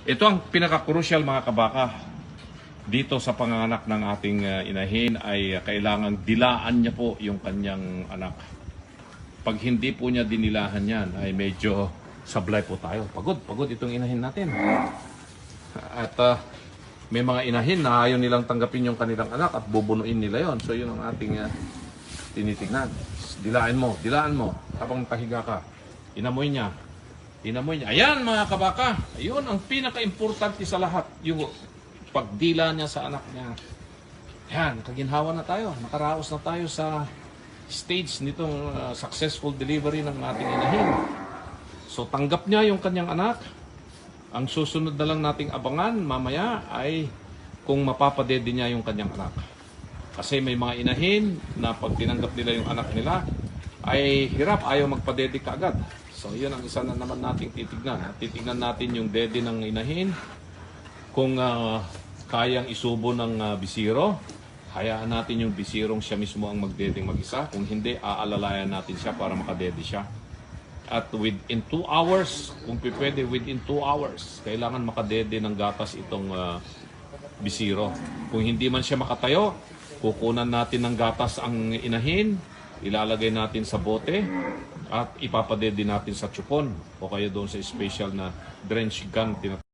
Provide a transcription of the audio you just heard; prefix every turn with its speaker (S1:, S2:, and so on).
S1: Ito ang pinaka-crucial mga kabaka. Dito sa panganganak ng ating inahin ay kailangang dilaan niya po yung kanyang anak. Pag hindi po niya dinilahan yan ay medyo sablay po tayo. Pagod itong inahin natin. At may mga inahin na ayaw nilang tanggapin yung kanilang anak at bubunuin nila yon. So yun ang ating tinitignan. Dilaan mo. Habang pahiga ka, inamoy niya. Ayan mga kabaka, ayun ang pinaka-importante sa lahat. Yung pagdila niya sa anak niya. Yan, nakaginhawa na tayo. Nakaraos na tayo sa stage nitong successful delivery ng ating inahin. So tanggap niya yung kanyang anak. Ang susunod na lang nating abangan mamaya ay kung mapapadede niya yung kanyang anak. Kasi may mga inahin na pag tinanggap nila yung anak nila ay hirap, ayaw magpadede kaagad. So yun ang isa na naman nating titignan. Titignan natin yung dede ng inahin. Kung kayang isubo ng bisiro, hayaan natin yung bisirong siya mismo ang magdedeng mag-isa. Kung hindi, aalalayan natin siya para makadede siya. At within 2 hours, kung pwede within 2 hours, kailangan makadede ng gatas itong bisiro. Kung hindi man siya makatayo, kukunan natin ng gatas ang inahin, ilalagay natin sa bote, at ipapadede natin sa tsupon o kaya doon sa special na drench gun